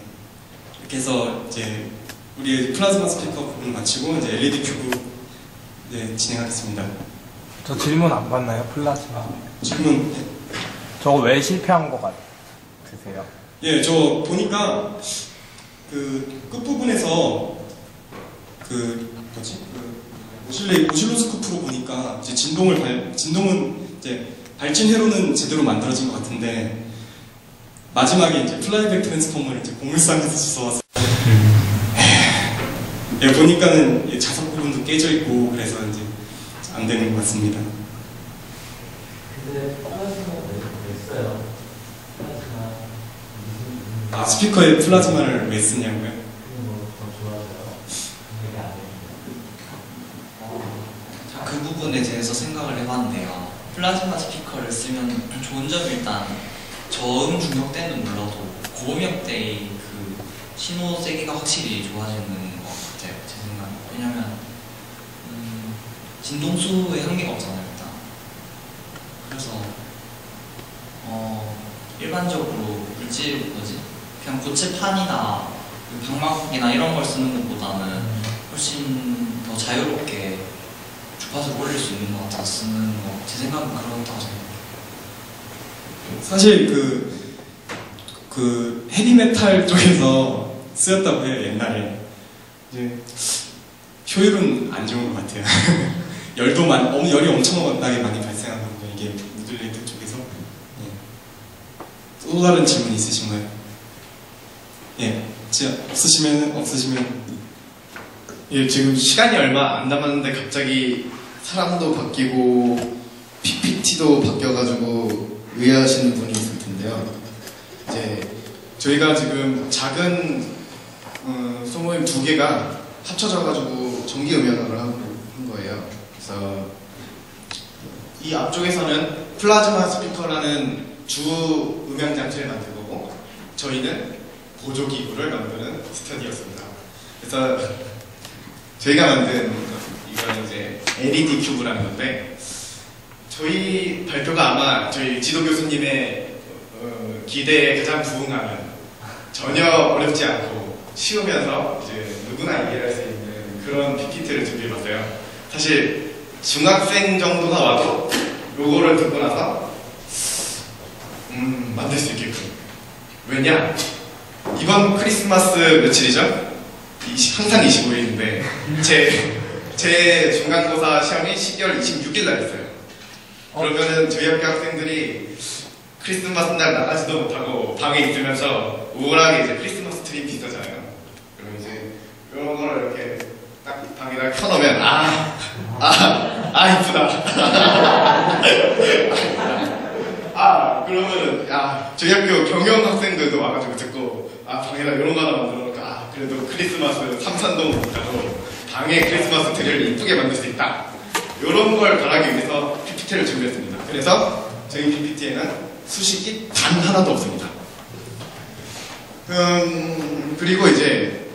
이렇게 해서 이제 우리의 플라즈마 스피커 부분 마치고 이제 LED 큐브 네, 진행하겠습니다. 저 질문 안 받나요? 플라즈마. 질문. 네. 저거 왜 실패한 것 같으세요? 예, 저 보니까 그 끝부분에서 그 뭐지? 그 오실로스코프로 보니까 이제 진동은 이제 발진 회로는 제대로 만들어진 것 같은데 마지막에 이제 플라이백 트랜스포머를 이제 고물상에서 주워왔어요. 예, 보니까는 자석 부분도 깨져 있고 그래서 이제 안 되는 것 같습니다. 근데 플라즈마가 왜 써요? 플라즈마 스피커에 플라즈마를 왜 쓰냐고요? 더 좋아져요? 이게 안 돼요. 그 부분에 대해서 생각을 해봤는데요. 플라즈마 스피커를 쓰면 좋은 점이 일단 저음 중력 때는 몰라도 고음역 때의 그 신호 세기가 확실히 좋아지는 것 같아요. 제 생각에. 왜냐면 진동수의 한계가 없잖아요. 일단. 그래서 일반적으로 그냥 고체판이나 방막이나 이런 걸 쓰는 것보다는 훨씬 더 자유롭게 주파수를 올릴 수 있는 것 같아서 쓰는 거, 제 생각은 그렇다고 생각해요. 사실 그 헤비메탈 쪽에서 쓰였다고 해요. 옛날에 이제 효율은 안 좋은 것 같아요. 열이 엄청나게 많이 발생하거든요. 이게 모듈레이터 쪽에서. 예. 또 다른 질문 있으신가요? 예, 없으시면 예, 지금 시간이 얼마 안 남았는데 갑자기 사람도 바뀌고 PPT도 바뀌어가지고 의아하시는 분이 있을 텐데요. 이제 저희가 지금 작은 소모임 2개가 합쳐져가지고 전기 음향을 한 거예요. 그래서 이 앞쪽에서는 플라즈마 스피커라는 주 음향 장치를 만든 거고 저희는 보조기구를 만드는 스터디였습니다. 그래서 저희가 만든 이거는 이제 LED 큐브라는 건데 저희 발표가 아마 저희 지도 교수님의 기대에 가장 부응하는 전혀 어렵지 않고 쉬우면서 이제 누구나 이해할 수 있는 그런 PPT를 준비해봤어요. 사실 중학생 정도가 와도 요거를 듣고 나서 만들 수 있겠군. 왜냐? 이번 크리스마스 며칠이죠? 항상 25일인데 제 중간고사 시험이 12월 26일 날 있어요. 그러면은 저희 학교 학생들이 크리스마스 날 나가지도 못하고 방에 있으면서 우울하게 이제 크리스마스 트리 비싸잖아요. 그럼 이제 이런 거를 이렇게 딱 방에다 켜놓으면 이쁘다. 그러면은 저희 학교 경영 학생들도 와가지고 듣고 방에다 이런 거 하나 만들어놓을까. 그래도 크리스마스 삼산동 못가도 방에 크리스마스 트리를 이쁘게 만들 수 있다. 이런 걸 바라기 위해서 PPT를 준비했습니다. 그래서 저희 PPT에는 수식이 단 하나도 없습니다. 그리고 이제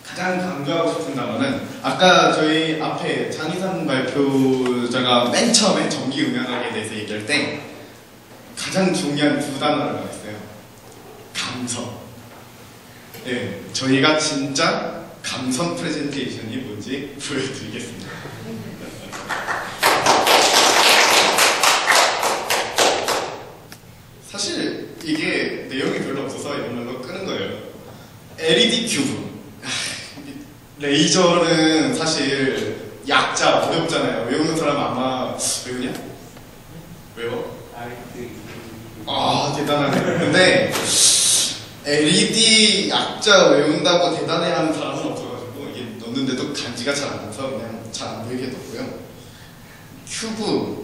가장 강조하고 싶은 단어는 아까 저희 앞에 장희산 발표자가 맨 처음에 전기 음향학에 대해서 얘기할 때 가장 중요한 2단어를 말했어요. 감성. 네, 저희가 진짜 감성 프레젠테이션이 뭔지 보여드리겠습니다. 사실 이게 내용이 별로 없어서 이런 걸로 끄는 거예요. LED 큐브. 레이저는 사실 약자 어렵잖아요. 외우는 사람 아마 외우냐? 외워? 아 대단하네. 근데 LED 약자 외운다고 대단해하는 사람은 없어가지고 이게 넣는데도 간지가 잘 안 나서 그냥 잘 안 보이게 넣고요. 큐브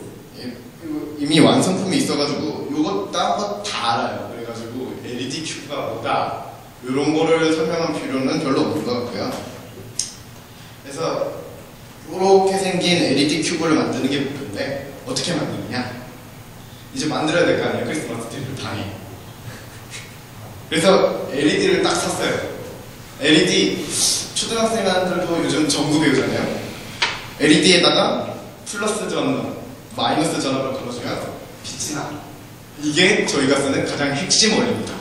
이미 완성품이 있어가지고 요거 딴 거 다 알아요. 그래가지고 LED 큐브가 뭐다 이런 거를 설명할 필요는 별로 없는 것 같고요. 그래서 이렇게 생긴 LED 큐브를 만드는 게 목표인데 어떻게 만드느냐? 이제 만들어야 될 거 아니에요. 크리스마스 트리를 방에. 그래서 LED를 딱 샀어요. LED 초등학생들도 요즘 전구 배우잖아요. LED에다가 플러스 전원, 마이너스 전원을 걸어주면 빛이 나. 이게 저희가 쓰는 가장 핵심 원리입니다.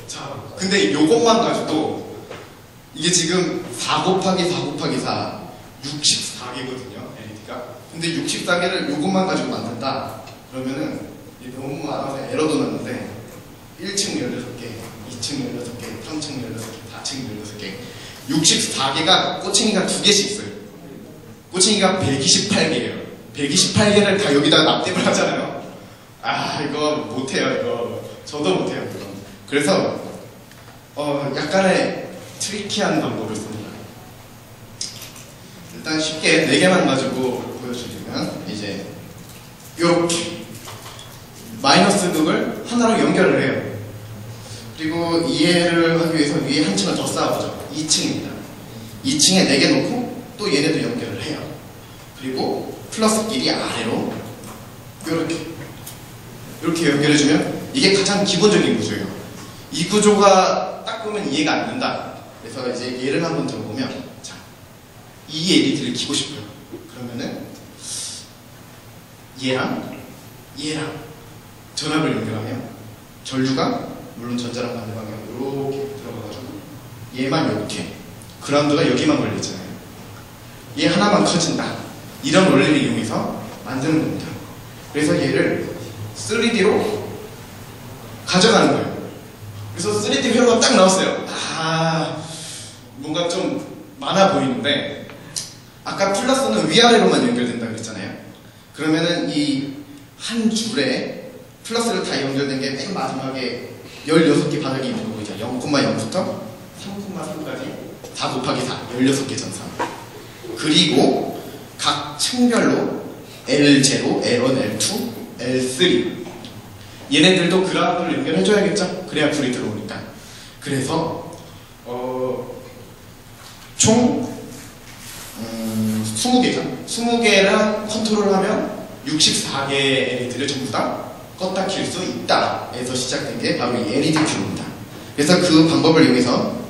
자, 근데 요것만 가지고 이게 지금 4 곱하기 4 곱하기 4 64개거든요. LED가. 근데 64개를 요것만 가지고 만든다. 그러면은 이게 너무 많아서 에러도 났는데 1층 16개, 2층 16개, 3층 16개, 4층 16개 64개가 꼬챙이가 2개씩 있어요. 꼬챙이가 128개예요. 128개를 다 여기다 납땜을 하잖아요. 아 이거 못해요. 이거 저도 못해요. 이거. 그래서 약간의 트리키한 방법을 씁니다. 일단 쉽게 4개만 가지고 보여드리면 이제 이렇게 마이너스 극을 하나로 연결을 해요. 그리고 이해를 하기 위해서 위에 한 층을 더 쌓아보죠. 2층입니다. 2층에 4개 놓고 또 얘네도 연결을 해요. 그리고 플러스끼리 아래로 이렇게 연결해주면 이게 가장 기본적인 구조예요. 이 구조가 딱 보면 이해가 안 된다. 그래서 이제 얘를 한번 들어보면 자, 이 LED를 켜고 싶어요. 그러면은 얘랑 전압을 연결하면 전류가 물론 전자랑 반대 방향으로 이렇게 들어가가지고 얘만 이렇게 그라운드가 여기만 걸려있잖아요. 얘 하나만 커진다. 이런 원리를 이용해서 만드는 겁니다. 그래서 얘를 3D로 가져가는 거예요. 그래서 3D 회로가 딱 나왔어요. 아 뭔가 좀 많아 보이는데 아까 플러스는 위아래로만 연결된다고 그랬잖아요. 그러면은 이 한 줄에 플러스를 다 연결된 게 맨 마지막에 16개 바닥이 있는 거 보이죠? 0,0부터 3,3까지 4 곱하기 4 16개 전선. 그리고 각 층별로 L0, L1, L2, L3 얘네들도 그라운드를 연결해줘야겠죠? 그래야 불이 들어오니까. 그래서 총 20개죠. 20개랑 컨트롤을 하면 64개의 LED를 전부 다 껐다 킬 수 있다 에서 시작된 게 바로 이 LED 큐브입니다. 그래서 그 방법을 이용해서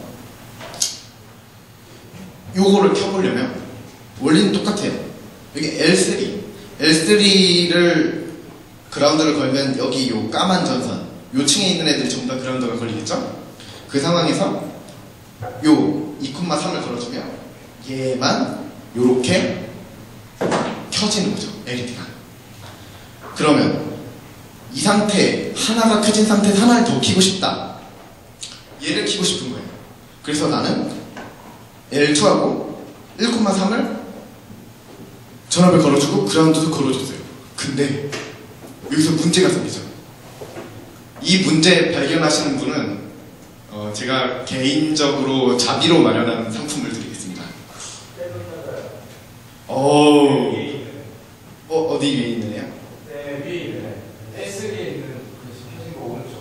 요거를 켜보려면 원리는 똑같아요. 여기 L3를 그라운드를 걸면 여기 요 까만 전선 요 층에 있는 애들이 전부 다 그라운드가 걸리겠죠? 그 상황에서 요 2,3을 걸어주면 얘만 요렇게 켜지는 거죠. LED가. 그러면 이 상태 하나가 켜진 상태에서 하나를 더 켜고 싶다. 얘를 켜고 싶은 거예요. 그래서 나는 L2하고 1,3을 전압을 걸어주고 그라운드도 걸어줬어요. 근데 여기서 문제가 생기죠. 이 문제 발견하시는 분은 제가 개인적으로 자비로 마련한 상품을 드리겠습니다. 어디 위에 있느냐? 네, 위에 있는 S 위에 있는 그 켜진 거 오른쪽.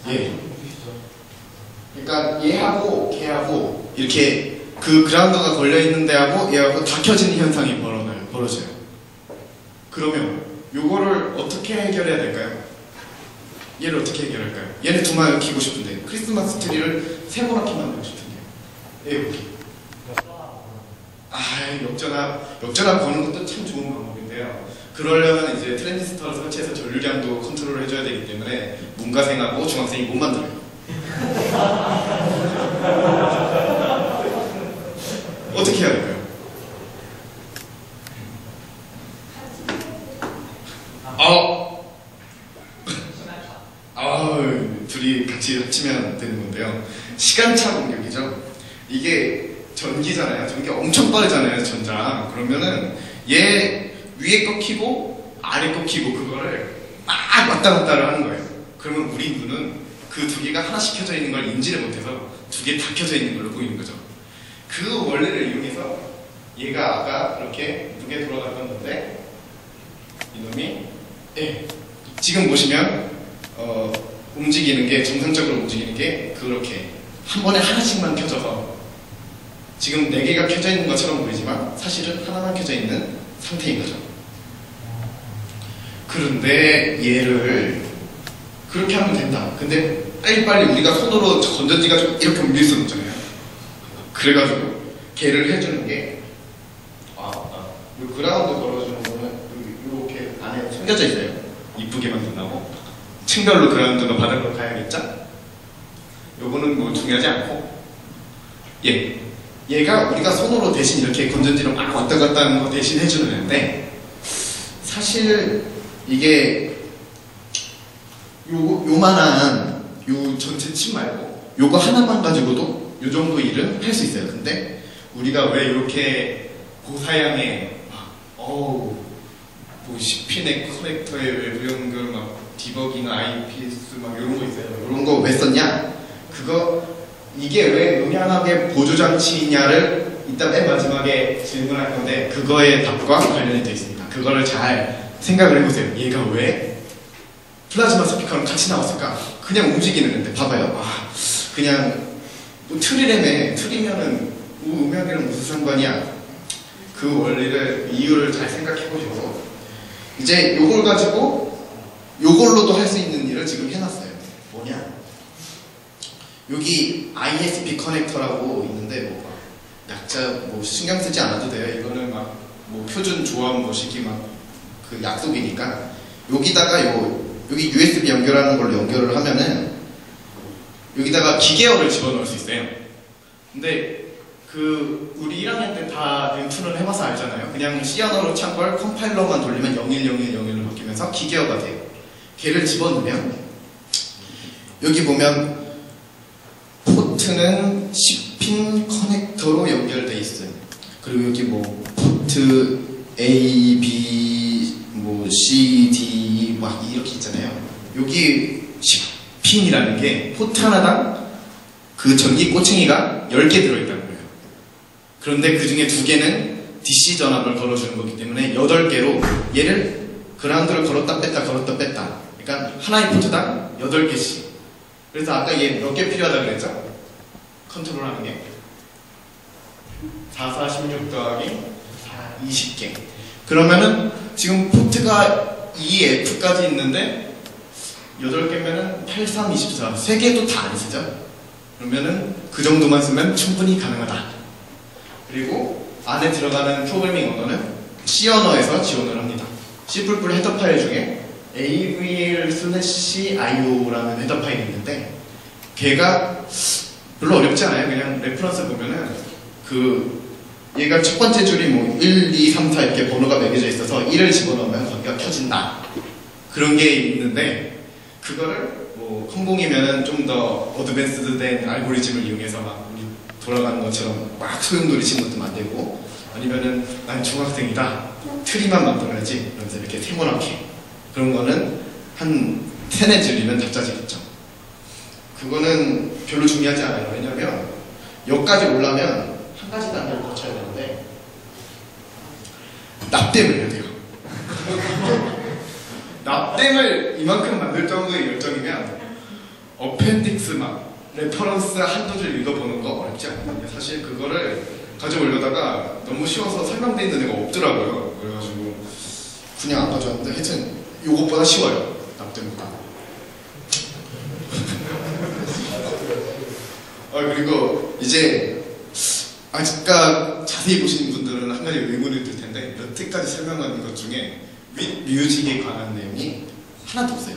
예. 그러니까 얘하고 걔하고 이렇게 그 그라운드가 걸려 있는 데하고 얘하고 다 켜지는 현상이 벌어져요. 그러면 요거를 어떻게 해결해야 될까요? 얘를 어떻게 해결할까요? 얘를 두 마리 키고 싶은데 크리스마스 트리를 세 번나 만들고 싶은데 여기. 역전압 거는 것도 참 좋은 방법인데요. 그러려면 이제 트랜지스터를 설치해서 전류량도 컨트롤을 해줘야 되기 때문에 문과생하고 중학생이 못 만들어요. 어떻게 해야 될까요? 둘이 같이 합치면 되는 건데요. 시간차 공격이죠. 이게 전기잖아요. 전기 엄청 빠르잖아요, 전자. 그러면은 얘 위에 거 키고 아래 거 키고 그거를 막 왔다 갔다를 하는 거예요. 그러면 우리 눈은 그 두 개가 하나씩 켜져 있는 걸 인지를 못해서 두 개 다 켜져 있는 걸로 보이는 거죠. 그 원리를 이용해서 얘가 아까 이렇게 두개 돌아갔던 건데 이놈이 지금 보시면 움직이는 게 정상적으로 움직이는 게 그렇게 한 번에 하나씩만 켜져서 지금 4개가 켜져 있는 것처럼 보이지만 사실은 하나만 켜져 있는 상태인 거죠. 그런데 얘를 그렇게 하면 된다. 근데 빨리빨리 우리가 손으로 건전지가 좀 이렇게 옮길 수는 없잖아요. 그래가지고 걔를 해주는 게 이 그라운드 걸어주는 거는 이렇게 안에 숨겨져 있어요. 이쁘게 만든다고. 층별로 그라운드가 바닥으로 가야겠죠? 요거는 뭐 중요하지 않고 얘가 우리가 손으로 대신 이렇게 건전지로 막 왔다 갔다 하는 거 대신 해주는데 사실 이게 요만한 요 전체 칩 말고 요거 하나만 가지고도 요 정도 일은 할 수 있어요. 근데 우리가 왜 이렇게 고사양의 뭐 CPN의 커넥터의 외부 연결 막 디버기나 IPS 막 이런 거 있어요. 이런 거 왜 썼냐? 이게 왜 용량하게 보조장치냐를 이따 맨 마지막에 질문할 건데 그거의 답과 관련이 되어 있습니다. 그거를 잘 생각을 해보세요. 얘가 왜 플라즈마 스피커랑 같이 나왔을까? 그냥 움직이는 건데 봐봐요. 그냥 뭐 틀이면은 음향이랑 무슨 상관이야? 그 원리를 이유를 잘 생각해보시고 이제 요걸 가지고 요걸로도 할 수 있는 일을 지금 해놨어요. 뭐냐? 여기 ISP 커넥터라고 있는데 약자 신경 쓰지 않아도 돼요. 이거는 뭐 표준 조합 모시기 그 약속이니까 여기다가 여기 USB 연결하는 걸로 연결을 하면은 여기다가 기계어를 집어넣을 수 있어요. 근데 우리 1학년 때 다 램투는 해봐서 알잖아요. 그냥 C 언어로 찬 걸 컴파일러만 돌리면 010101로 바뀌면서 기계어가 돼요. 걔를 집어넣으면 여기 보면 포트는 10핀 커넥터로 연결돼 있어요. 그리고 여기 포트 A, B, C, D 막 이렇게 있잖아요. 여기 10핀이라는 게 포트 하나당 그 전기 꼬챙이가 10개 들어있다는 거예요. 그런데 그 중에 2개는 DC 전압을 걸어주는 거기 때문에 8개로 얘를 그라운드를 걸었다 뺐다 걸었다 뺐다. 그러니까 하나의 포트당 8개씩. 그래서 아까 얘 몇 개 필요하다고 그랬죠? 컨트롤하는 게 4, 4, 16 더하기 20개. 그러면은 지금 포트가 EF까지 있는데 8개면은 8, 3, 24 3개도 다 안 쓰죠? 그러면은 그 정도만 쓰면 충분히 가능하다. 그리고 안에 들어가는 프로그래밍 언어는 C 언어에서 지원을 합니다. C++ 헤더 파일 중에 avl/io라는 헤더 파일이 있는데 걔가 별로 어렵지 않아요. 그냥 레퍼런스 보면은 얘가 첫 번째 줄이 1, 2, 3, 4 이렇게 번호가 매겨져 있어서 1을 집어넣으면 거기가 켜진다. 그런 게 있는데 그거를 컴공이면은 좀 더 어드밴스드 된 알고리즘을 이용해서 우리 돌아가는 것처럼 막 소용돌이 치는 것도 만들고 아니면은 난 중학생이다. 트리만 만들어야지. 그러면서 이렇게 세모나게 그런 거는 한 3, 4줄이면 답자지겠죠. 그거는 별로 중요하지 않아요. 왜냐면 여기까지 오려면 한 가지 단계를 거쳐야 되는데 납땜을 해야 돼요. 납땜을 이만큼 만들 정도의 열정이면 어펜딕스 레퍼런스 한두 줄 읽어보는 거 어렵지 않거든요. 사실 그거를 가져오려다가 너무 쉬워서 설명돼 있는 애가 없더라고요. 그래가지고 그냥 안 가져왔는데 하여튼 요것보다 쉬워요. 납땜보다. 그리고 이제 아까 자세히 보시는 분들은 한 가지 의문이 들 텐데 여태까지 설명한 것 중에 윗뮤직에 관한 내용이 하나도 없어요.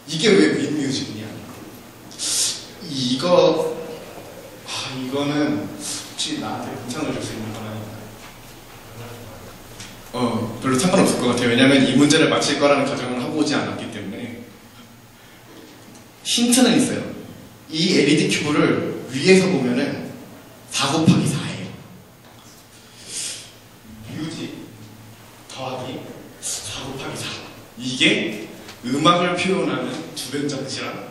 이게 왜 윗뮤직이냐? 이거는 혹시 나한테 괜찮아 줄 수 있는 거라니까. 별로 상관없을 것 같아요. 왜냐면 이 문제를 맞힐 거라는 가정을 하고 오지 않았기 때문에. 힌트는 있어요. 이 LED 큐브를 위에서 보면은 4 곱하기 4예요. 뮤직 더하기 4 곱하기 4. 이게 음악을 표현하는 주변 장치랑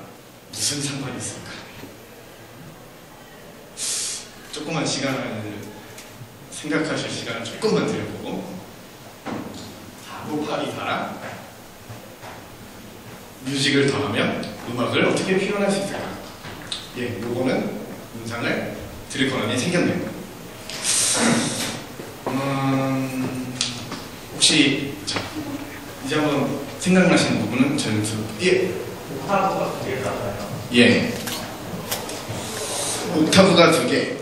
무슨 상관이 있을까? 조그만 시간을 생각하실 시간을 조금만 드려보고 4 곱하기 4랑 뮤직을 더하면 음악을 어떻게 표현할 수 있을까? 예, 요거는 문장을 들을 거라니 생겼네요. 혹시 자, 이제 한번 생각나시는 부분은 전수. 예. 옥타브가 2개 같아요. 예. 옥타브가 2개.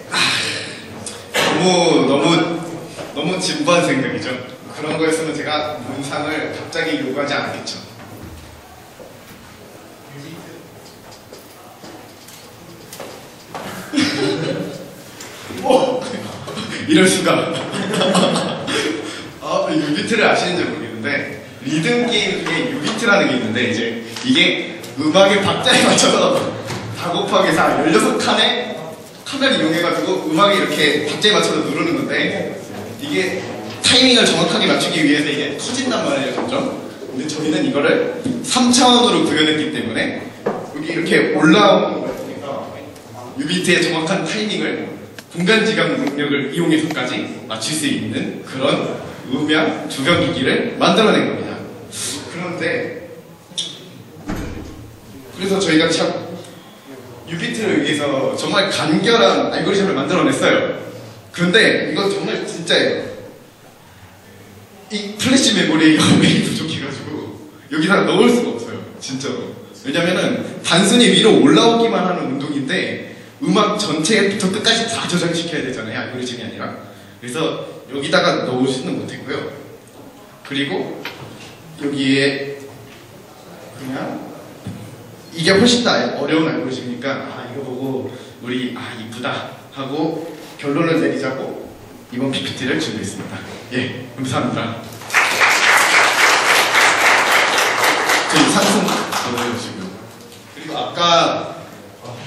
너무 진부한 생각이죠. 그런 거였으면 제가 문상을 갑자기 요구하지 않겠죠. 이럴 수가. 유비트를 아시는지 모르겠는데 리듬 게임 중에 유비트라는 게 있는데 이제 이게 음악의 박자에 맞춰서 4 곱하기 4 16칸의 칸을 이용해가지고 음악이 이렇게 박자에 맞춰서 누르는 건데 이게 타이밍을 정확하게 맞추기 위해서 이게 터진단 말이에요, 점점. 근데 저희는 이거를 3차원으로 구현했기 때문에 여기 이렇게 올라오는 거 있으니까 유비트의 정확한 타이밍을 공간지각 능력을 이용해서까지 맞출 수 있는 그런 음향 조경기기를 만들어낸 겁니다. 그런데 그래서 저희가 참 유비트를 위해서 정말 간결한 알고리즘을 만들어냈어요. 그런데 이건 정말 진짜예요. 이 플래시 메모리가 매일 부족해가지고 여기다 넣을 수가 없어요. 진짜로. 왜냐면은 단순히 위로 올라오기만 하는 운동인데 음악 전체부터 끝까지 다 저장시켜야 되잖아요. 알고리즘이 아니라. 그래서 여기다가 넣으지는 못했고요. 그리고 여기에 그냥 이게 훨씬 더 어려운 알고리즘이니까 이거 보고 우리 이쁘다 하고 결론을 내리자고 이번 PPT를 준비했습니다. 예, 감사합니다. 저희 상품 보내주시고요. 그리고 아까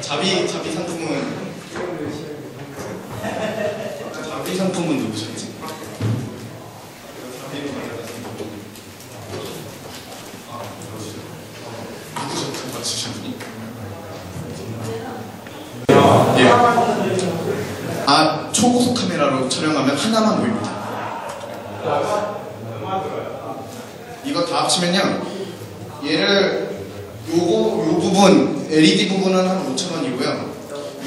자비 상품은 자비 상품은 누구셨지? 누구셨죠? 맞추신 분이? 예. 초고속 카메라로 촬영하면 하나만 보입니다. 이거 다 합치면요. 얘를 요 부분 LED 부분은 한 5,000원이고요.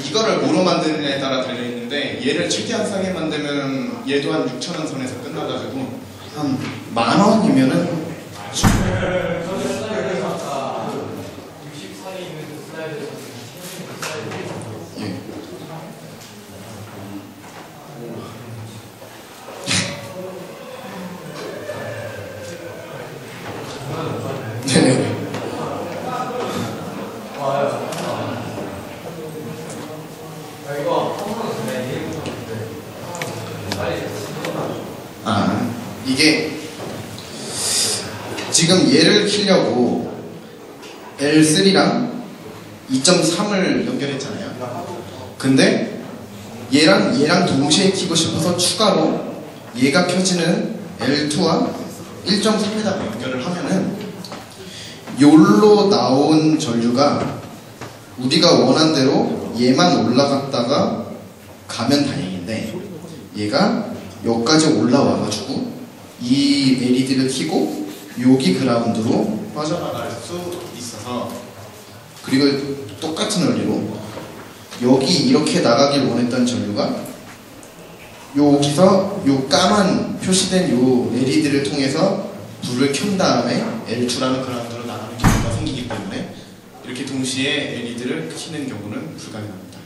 이거를 뭐로 만드느냐에 따라 달려있는데 얘를 최대한 싸게 만들면 얘도 한 6,000원 선에서 끝나가지고 한 10,000원이면은 예. 네네. 이게 지금 얘를 키려고 L3랑 2.3을 연결했잖아요. 근데 얘랑 동시에 키고 싶어서 추가로 얘가 켜지는 L2와 1.3에다가 연결을 하면은 요로 나온 전류가 우리가 원한 대로 얘만 올라갔다가 가면 다행인데 얘가 여기까지 올라와가지고 이 LED를 켜고 여기 그라운드로 빠져나갈 수 있어서 그리고 똑같은 원리로 여기 이렇게 나가길 원했던 전류가 여기서 요 까만 표시된 요 LED를 통해서 불을 켠 다음에 L2라는 그라운드로 나가는 경우가 생기기 때문에 이렇게 동시에 LED를 켜는 경우는 불가능합니다.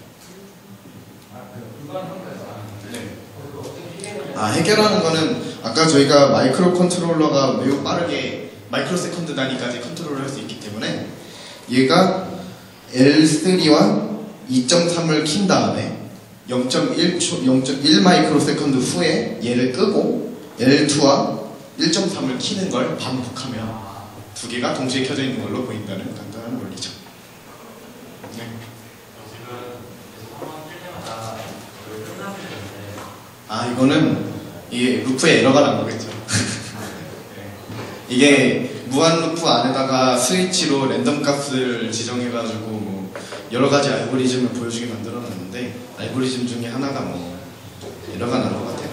네. 해결하는 거는 아까 저희가 마이크로 컨트롤러가 매우 빠르게 마이크로 세컨드 단위까지 컨트롤을 할 수 있기 때문에 얘가 L3와 2.3을 킨 다음에 0.1 마이크로 세컨드 후에 얘를 끄고 L2와 1.3을 키는 걸 반복하면 두 개가 동시에 켜져 있는 걸로 보인다는 간단한 원리죠. 네. 아, 이거는 이게 루프에 에러가 난 거겠죠. 이게 무한 루프 안에다가 스위치로 랜덤 값을 지정해가지고 뭐 여러 가지 알고리즘을 보여주게 만들어놨는데 알고리즘 중에 하나가 뭐 에러가 난 것 같아요.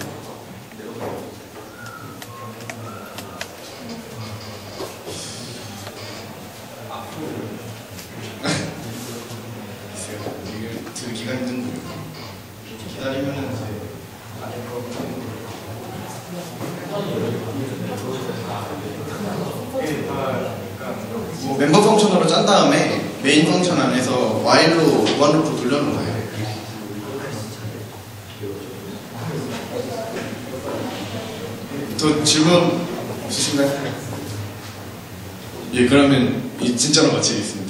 이게 들기가 힘든군요. 기다리면은 뭐 멤버 펑션으로 짠 다음에 메인 펑션 안에서 while로 무한 루프 돌려놓은 거예요. 더 질문 있으신가요? 예, 그러면 진짜로 마치겠습니다.